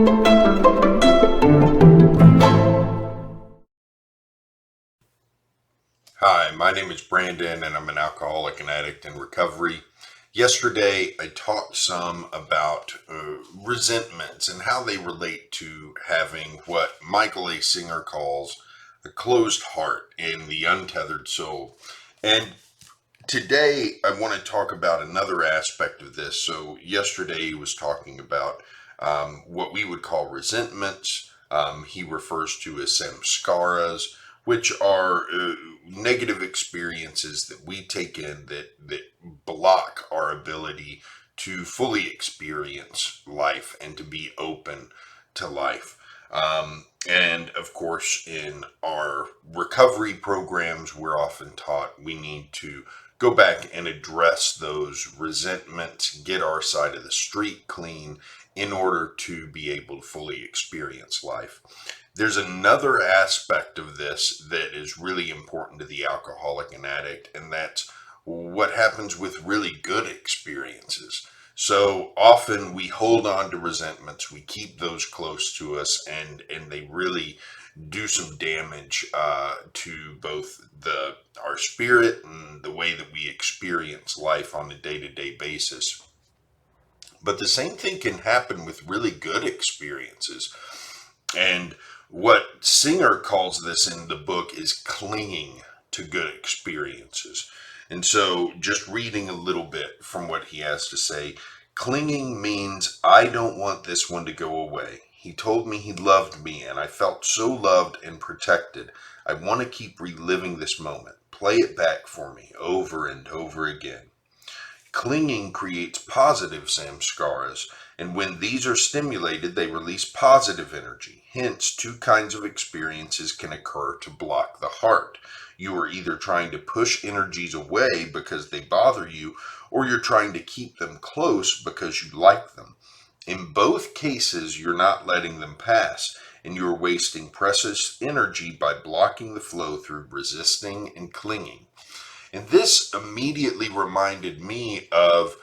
Hi, my name is Brandon, and I'm an alcoholic and addict in recovery. Yesterday, I talked some about resentments and how they relate to having what Michael A. Singer calls a closed heart in the untethered soul. And today, I want to talk about another aspect of this. So, yesterday, he was talking about what we would call resentments. He refers to as samskaras, which are negative experiences that we take in that block our ability to fully experience life and to be open to life. And of course, in our recovery programs, we're often taught we need to go back and address those resentments, get our side of the street clean in order to be able to fully experience life. There's another aspect of this that is really important to the alcoholic and addict, and that's what happens with really good experiences. So often we hold on to resentments, we keep those close to us, and they really do some damage to both our spirit and the way that we experience life on a day-to-day basis. But the same thing can happen with really good experiences. And what Singer calls this in the book is clinging to good experiences. And so, just reading a little bit from what he has to say, clinging means I don't want this one to go away. He told me he loved me, and I felt so loved and protected. I want to keep reliving this moment. Play it back for me over and over again. Clinging creates positive samskaras, and when these are stimulated, they release positive energy. Hence, two kinds of experiences can occur to block the heart. You are either trying to push energies away because they bother you, or you're trying to keep them close because you like them. In both cases, you're not letting them pass, and you're wasting precious energy by blocking the flow through resisting and clinging. And this immediately reminded me of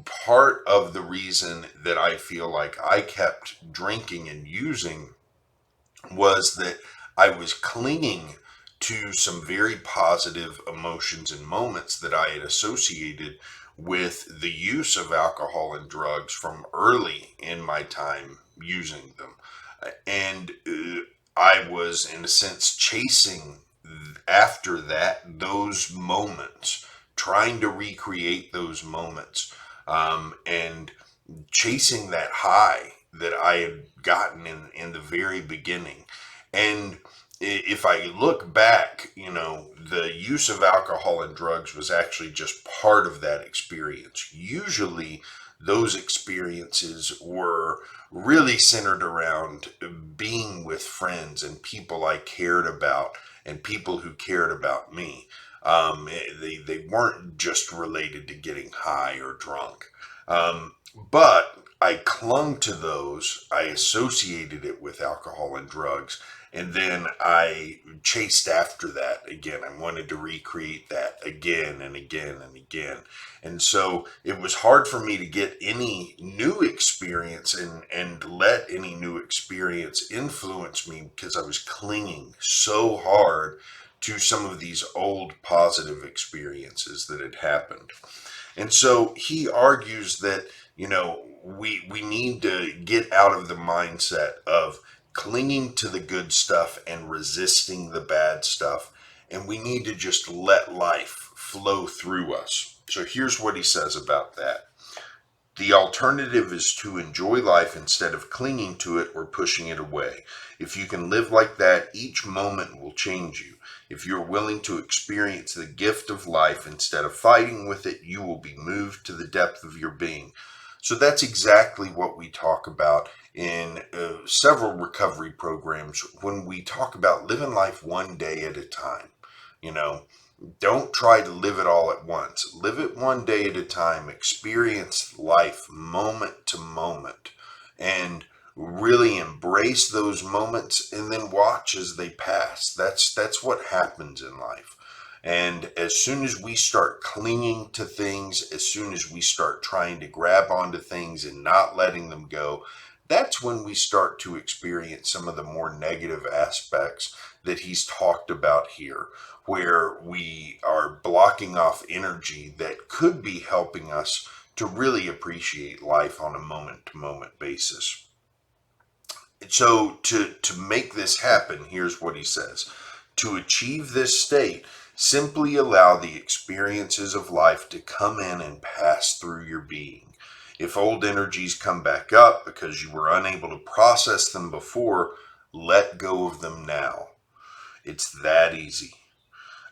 part of the reason that I feel like I kept drinking and using was that I was clinging to some very positive emotions and moments that I had associated with the use of alcohol and drugs from early in my time using them. And I was, in a sense, chasing after that those moments, trying to recreate those moments, and chasing that high that I had gotten in the very beginning. And if I look back, the use of alcohol and drugs was actually just part of that experience. Usually, those experiences were really centered around being with friends and people I cared about and people who cared about me. They weren't just related to getting high or drunk. But I clung to those. I associated it with alcohol and drugs. And then I chased after that again. I wanted to recreate that again and again and again. And so it was hard for me to get any new experience and let any new experience influence me because I was clinging so hard to some of these old positive experiences that had happened. And so he argues that, we need to get out of the mindset of clinging to the good stuff and resisting the bad stuff. And we need to just let life flow through us. So here's what he says about that. The alternative is to enjoy life instead of clinging to it or pushing it away. If you can live like that, each moment will change you. If you're willing to experience the gift of life instead of fighting with it, you will be moved to the depth of your being. So that's exactly what we talk about in several recovery programs when we talk about living life one day at a time. You know, don't try to live it all at once. Live it one day at a time. Experience life moment to moment and really embrace those moments and then watch as they pass. That's what happens in life. And as soon as we start clinging to things, as soon as we start trying to grab onto things and not letting them go, that's when we start to experience some of the more negative aspects that he's talked about here, where we are blocking off energy that could be helping us to really appreciate life on a moment to moment basis. So to make this happen, here's what he says. To achieve this state, simply allow the experiences of life to come in and pass through your being. If old energies come back up because you were unable to process them before, let go of them now. It's that easy.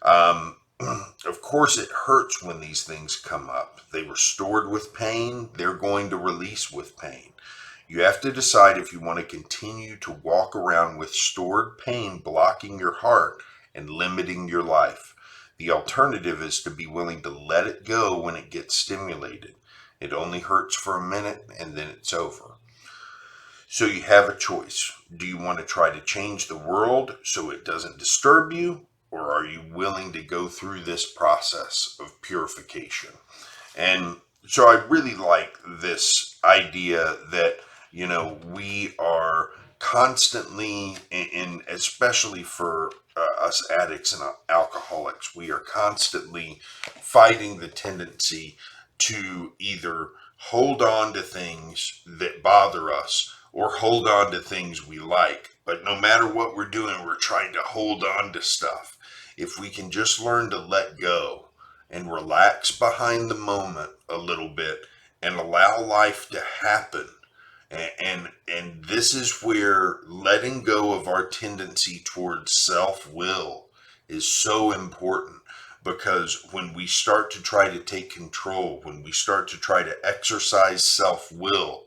Um, of course, it hurts when these things come up. They were stored with pain, they're going to release with pain. You have to decide if you want to continue to walk around with stored pain blocking your heart and limiting your life. The alternative is to be willing to let it go when it gets stimulated. It only hurts for a minute and then it's over. So you have a choice. Do you want to try to change the world so it doesn't disturb you? Or are you willing to go through this process of purification? And so I really like this idea that, we are constantly, and especially for us addicts and alcoholics, we are constantly fighting the tendency to either hold on to things that bother us or hold on to things we like. But no matter what we're doing, we're trying to hold on to stuff. If we can just learn to let go and relax behind the moment a little bit and allow life to happen. And this is where letting go of our tendency towards self-will is so important, because when we start to try to take control, when we start to try to exercise self-will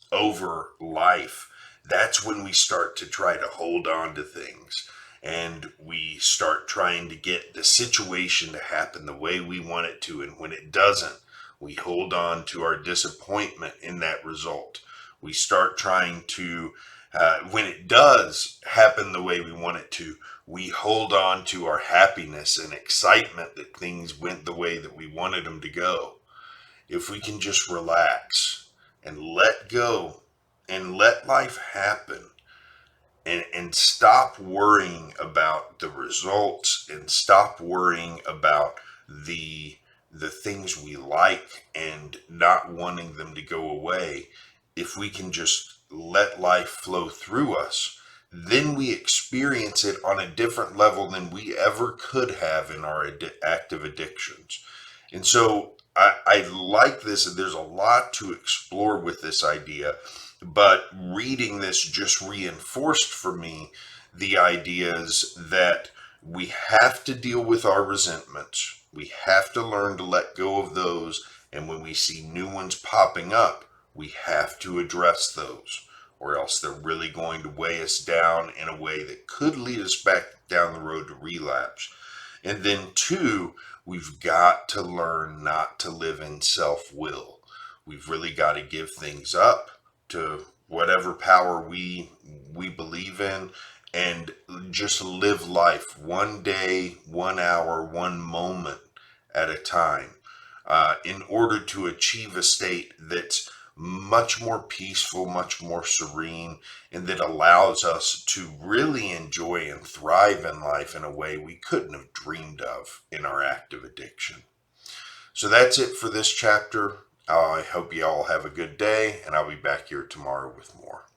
over life, that's when we start to try to hold on to things, and we start trying to get the situation to happen the way we want it to. And when it doesn't, we hold on to our disappointment in that result. We start trying to, when it does happen the way we want it to, we hold on to our happiness and excitement that things went the way that we wanted them to go. If we can just relax and let go and let life happen, and stop worrying about the results and stop worrying about the things we like and not wanting them to go away. If we can just let life flow through us, then we experience it on a different level than we ever could have in our active addictions. And so I like this, and there's a lot to explore with this idea. But reading this just reinforced for me the ideas that we have to deal with our resentments. We have to learn to let go of those. And when we see new ones popping up, we have to address those, or else they're really going to weigh us down in a way that could lead us back down the road to relapse. And then two, we've got to learn not to live in self-will. We've really got to give things up to whatever power we believe in, and just live life one day, 1 hour, one moment at a time, in order to achieve a state that's much more peaceful, much more serene, and that allows us to really enjoy and thrive in life in a way we couldn't have dreamed of in our active addiction. So that's it for this chapter. I hope you all have a good day, and I'll be back here tomorrow with more.